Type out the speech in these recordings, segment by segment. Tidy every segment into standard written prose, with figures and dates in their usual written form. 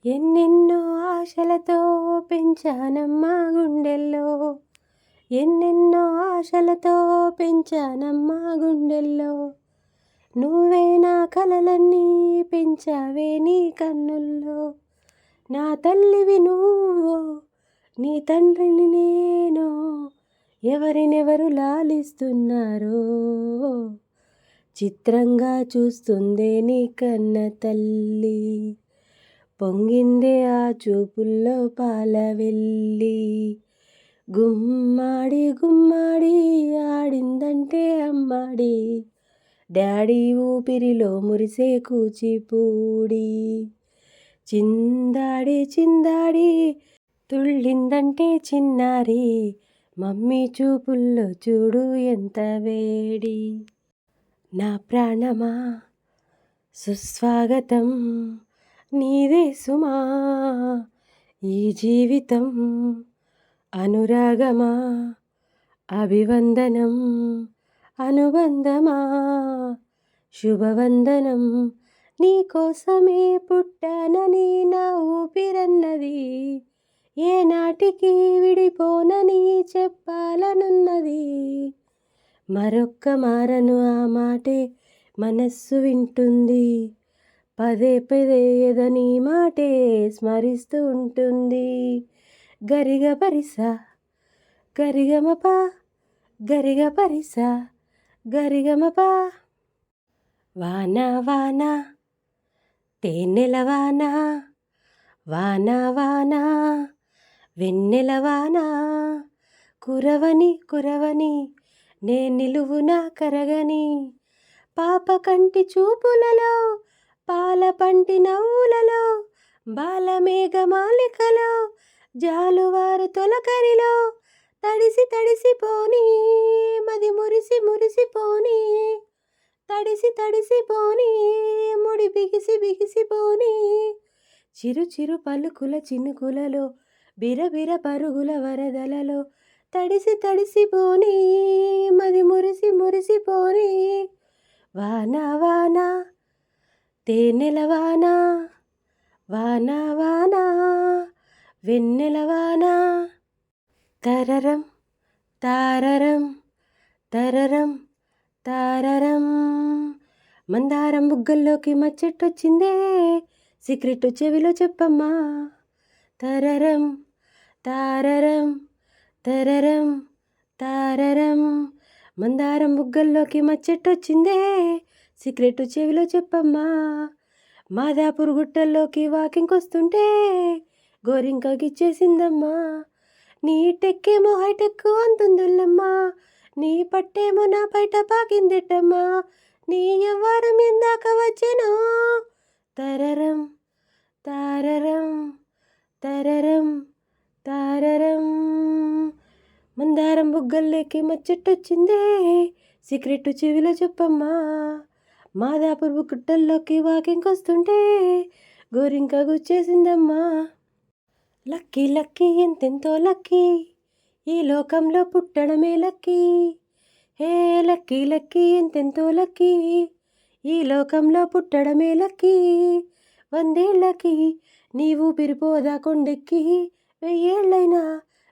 ఎన్నెన్నో ఆశలతో పెంచానమ్మా గుండెల్లో, ఎన్నెన్నో ఆశలతో పెంచానమ్మా గుండెల్లో, నువ్వే నా కలలన్నీ పెంచావే నీ కన్నుల్లో. నా తల్లివి నువ్వో, నీ తండ్రిని నేను, ఎవరినెవరు లాలిస్తున్నారో, చిత్రంగా చూస్తుందే నీ కన్న తల్లి. పొంగిందే ఆ చూపుల్లో పాలవెల్లి, గుమ్మాడి గుమ్మాడి ఆడిందంటే అమ్మాడి, డాడీ ఊపిరిలో మురిసే కూచిపూడి. చిందాడి చిందాడి తుళ్ళిందంటే చిన్నారి, మమ్మీ చూపుల్లో చూడు ఎంత వేడి. నా ప్రాణమా సుస్వాగతం నీదే సుమా, ఈ జీవితం అనురాగమా అభివందనం, అనుబంధమా శుభవందనం. నీకోసమే పుట్టానని నా ఊపిరన్నది, ఏనాటికి విడిపోనని చెప్పాలనున్నది. మరొక్క మారను ఆ మాటే మనస్సు వింటుంది, పదే పదే ఎదని మాటే స్మరిస్తూ ఉంటుంది. గరిగ పరిస గరిగమప, గరిగ పరిస గరిగమప. వాన వాన తేనెల వాన, వాన వాన వెన్నెల వాన, కురవని కురవని నే నిలువున కరగని, పాప కంటి చూపులలో పాల పంటి నవ్వులలో, బాలమేఘమాలికలో జాలువారు తొలకరిలో, తడిసి తడిసిపోని మది మురిసి మురిసిపోని, తడిసి తడిసిపోని ముడి బిగిసి బిగిసిపోని, చిరు చిరు పలుకుల చినుకులలో బిరబిర పరుగుల వరదలలో, తడిసి తడిసిపోని మది మురిసి మురిసిపోని. వాన వాన తేనెల వాన, వాన వాన వెన్నెల వాన. తరరం తారరం తరరం తారరం, మందారం బుగ్గల్లోకి మచ్చెట్టొచ్చిందే, సీక్రెట్ చెవిలో చెప్పమ్మా. తరరం తారరం తరరం తారరం, మందారం బుగ్గల్లోకి మచ్చెట్టొచ్చిందే, సీక్రెట్ చెవిలో చెప్పమ్మా. మాదాపూర్ గుట్టల్లోకి వాకింగ్ వస్తుంటే గోరింక గిచ్చేసిందమ్మా. నీ టెక్కేమో హైటెక్ అంటుందిల్లమ్మా, నీ పట్టేమో నా బయట పాకిందిట్టమ్మా, నీ ఎవ్వరం ఎందాక వచ్చేనో. తరరం తారరం తరరం తారరం, మందారం బుగ్గల్లోకి మచ్చెట్టొచ్చిందే, సీక్రెట్ చెవిలో చెప్పమ్మా. మాదాపూర్ గుట్టల్లోకి వాకింగ్ వస్తుంటే గోరింక గుచ్చేసిందమ్మా. లక్కీ లక్కీ ఎంతెంతో లక్కీ, ఈ లోకంలో పుట్టడమే లక్కీ. హే లక్కీ లక్కీ ఎంతెంతో లక్కీ, ఈ లోకంలో పుట్టడమే లక్కీ. వందేళ్ళకి నీవు పిరిపోదా కొండెక్కి, వెయ్యేళ్ళైనా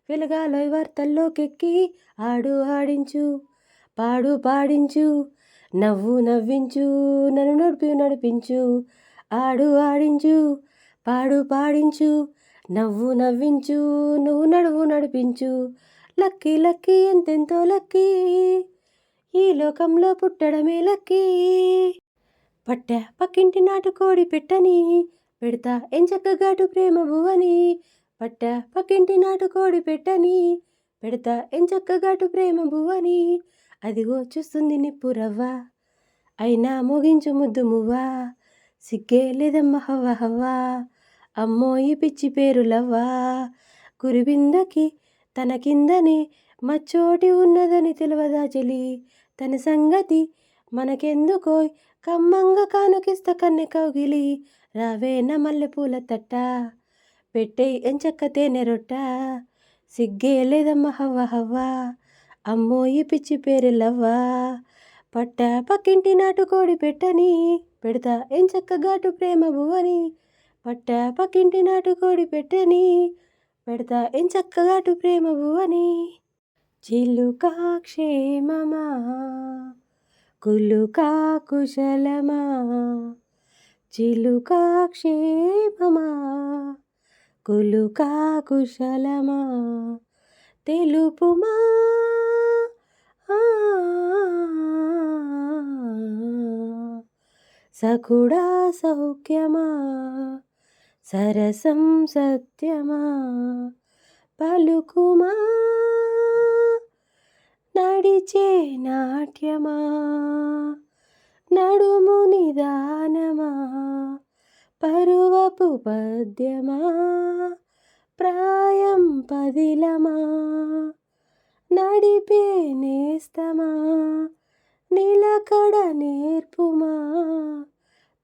వెలగాలోయ్ వార్తల్లోకెక్కి, ఆడు ఆడించు పాడు పాడించు, నవ్వు నవ్వించు నన్ను నడిపి నడిపించు, ఆడు ఆడించు పాడు పాడించు, నవ్వు నవ్వించు నువ్వు నడువు నడిపించు. లక్కీ లక్కీ ఎంతెంతో లక్కీ, ఈ లోకంలో పుట్టడమే లక్కీ. పట్ట పక్కింటి నాటుకోడి పెట్టని, పెడతా ఎంచక్కగాటు ప్రేమ బువ్వని, పట్ట పక్కింటి నాటుకోడి పెట్టని, పెడతా ఎంచక్కగాటు ప్రేమ బువ్వని. అదిగో చూస్తుంది నిప్పు రవ్వ, అయినా మోగించు ముద్దు మువ్వా, సిగ్గే లేదమ్మ హవ్వ హవ్వ, అమ్మో ఈ పిచ్చి పేరులవ్వా. కురిబిందకి తన కిందనే మచ్చోటి ఉన్నదని తెలివదా చెలి, తన సంగతి మనకెందుకోయ్ కమ్మంగా కానుకిస్త కన్నె కౌగిలి. రావేన మల్లెపూల తట్ట, పెట్టే ఎంచక్క తేనె రొట్ట, సిగ్గే లేదమ్మ హవ్వ హవ్వ, అమ్మో ఈ పిచ్చి పేరులవ్వా. పట్ట పక్కింటి నాటుకోడి పెట్టని, పెడతా ఎంచక్క ఘాటు ప్రేమ బువ్వని, పట్టా పక్కింటి నాటుకోడి పెట్టని పెడతా ఎంచక్కగాటు ప్రేమ అని. చిలుకా క్షేమమా కులుకా కుశలమా చిలుకా క్షేమమా కులుకా కుశలమా తెలుపుమా ఆ, సఖుడా సౌఖ్యమా సరసం సత్యమా పలుకుమా నడిచే నాట్యమా నడుము నిదానమా పరువపు పద్యమా ప్రాయం పదిలమా నడిపే నేస్తమా నిలకడ నేర్పుమా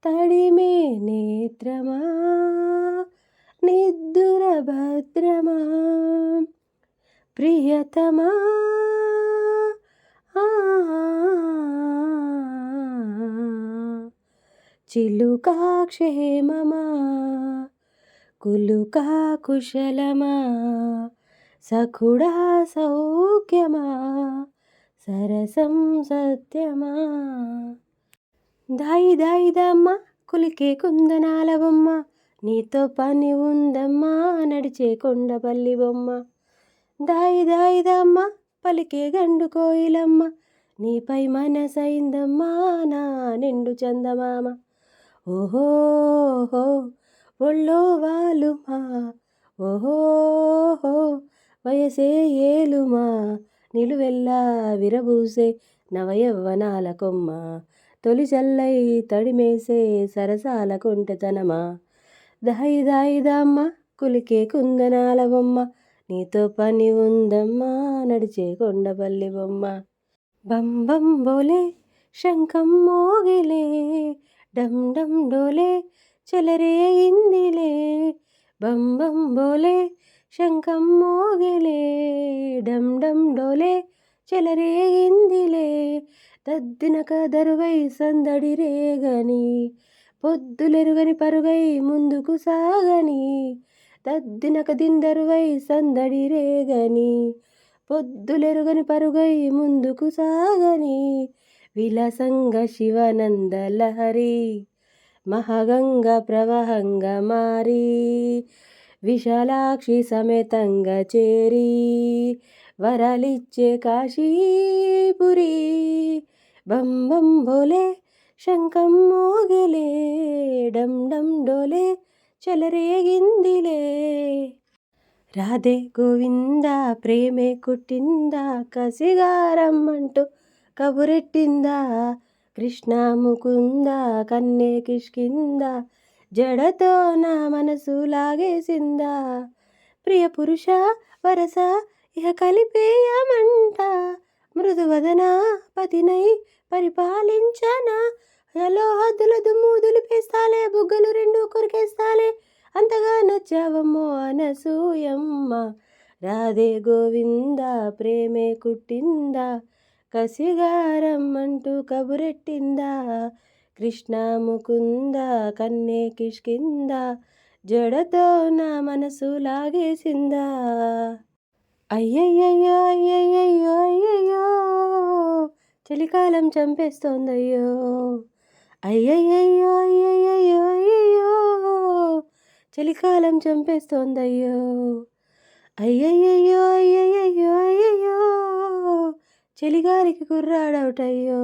తడిమే నేత్రమా నిద్దుర భద్రమా ప్రియతమా చిలుకా క్షేమమా కులుకా కుశలమా సఖుడా సౌఖ్యమా సరసం సత్యమా. దాయి దాయి దమ్మ కులికే కుందనాల బొమ్మ నీతో పని ఉందమ్మా నడిచే కొండపల్లి బొమ్మ. దాయి దాయి దమ్మ పలికే గండు కోయిలమ్మ నీపై మనసైందమ్మా నా నిండు చందమామ. ఓహోహో ఒళ్ళో వాలుమా ఓహోహో వయసే ఏలుమా నిలువెల్లా విరబూసే నవయవ్వనాల కొమ్మ తొలి చల్లై తడిమేసే సరసాల కొంటెతనమా. దాయి దాయి దమ్మ కులికే కుందనాల బొమ్మ నీతో పని ఉందమ్మా నడిచే కొండపల్లి బొమ్మ. బం బం బోలే శంఖం మోగిలే డమ్ డమ్ డోలే చెలరేగిందిలే బం బం బోలే శంఖం మోగిలే డమ్ డమ్ డోలే చెలరేగిందిలే దద్దినక దరువై సందడి రేగని పొద్దులెరుగని పరుగై ముందుకు సాగని దద్దినక దిందరువై సందడి రేగని పొద్దులెరుగని పరుగై ముందుకు సాగని విలసంగ శివనంద లహరి మహగంగ ప్రవహంగా మారి విశాలాక్షి సమేతంగా చేరి వరాలిచ్చే కాశీపురి. బం బం భోలే శంఖం మోగిలే డమ్ డమ్ డోలే చెలరేగిందిలే. రాధే గోవిందా ప్రేమే కుట్టిందా కసిగారమ్మంటూ కబురెట్టిందా కృష్ణ ముకుంద కన్నే కిష్కిందా జడతో నా మనసు లాగేసిందా ప్రియ పురుష వరస ఇహ కలిపేయమంట మృదువదన పతినై పరిపాలించనా హలో హద్దుల దుమ్ము దులిపేస్తాలే బుగ్గలు రెండు కొరికేస్తాలే అంతగా నచ్చావమ్మో అనసూయమ్మ. రాధే గోవింద ప్రేమే కుట్టిందా కసిగారమ్మంటూ కబురెట్టిందా కృష్ణ ముకుంద కన్నే కిష్కిందా జడతో నా మనసు లాగేసిందా. అయ్యయ్యయ్యో అయ్యయ్యయ్యో అయ్యయ్యో చలికాలం చంపేస్తోందయ్యో అయ్యయ్యయ్యో అయ్యయ్యయ్యో అయ్యయ్యో చలికాలం చంపేస్తోందయ్యో అయ్యయ్యయ్యో అయ్యయ్యయ్యో అయ్యయ్యో చలిగాలికి కుర్రాడవుటయ్యో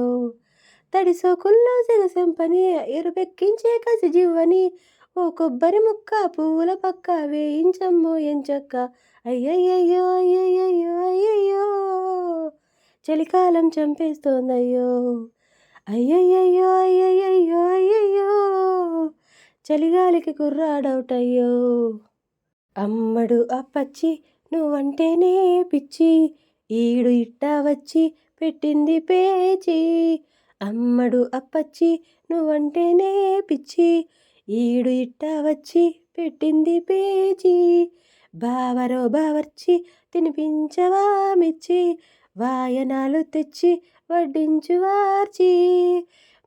తడి సోకుల్లో సెగసెంపని ఎరుపెక్కించే కసి జివ్వని ఓ కొబ్బరి ముక్క పువ్వుల పక్క వేయించమ్మో ఎంచక్క అయ్యయ్యయ్యో అయ్యయ్యయ్యో అయ్యయ్యో చలికాలం చంపేస్తోందయ్యో అయ్యయ్యయ్యో అయ్యయ్యయ్యో అయ్యయ్యో చలిగాలికి కుర్రాడవుటయ్యో. అమ్మడు అప్పచ్చి నువ్వంటేనే పిచ్చి ఈడు ఇట్టా వచ్చి పెట్టింది పేచి అమ్మడు అప్పచ్చి నువ్వంటేనే పిచ్చి ఈడు ఇట్టా వచ్చి పెట్టింది పేచి బావరో బావర్చి తినిపించవా మెచ్చి వాయనాలు తెచ్చి వడ్డించు వార్చి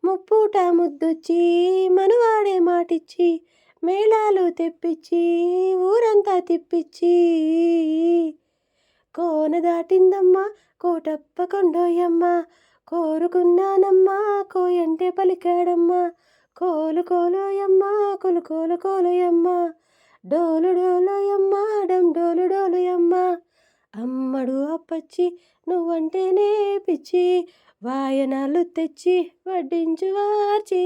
ముప్పూట ముద్దొచ్చి మనవాడే మాటిచ్చి మేళాలు తెప్పిచ్చి ఊరంతా తిప్పిచ్చి కోన దాటిందమ్మా కోటప్ప కొండోయమ్మ కోరుకున్నానమ్మా కోయంటే పలికాడమ్మా కోలు కోలోయమ్మ కొలు కోలు కోలోయమ్మ డోలు డోలోయమ్మ డం డోలు డోలుయమ్మ అమ్మడు అప్పచ్చి నువ్వంటేనే పిచ్చి వాయనాలు తెచ్చి వడ్డించు వార్చి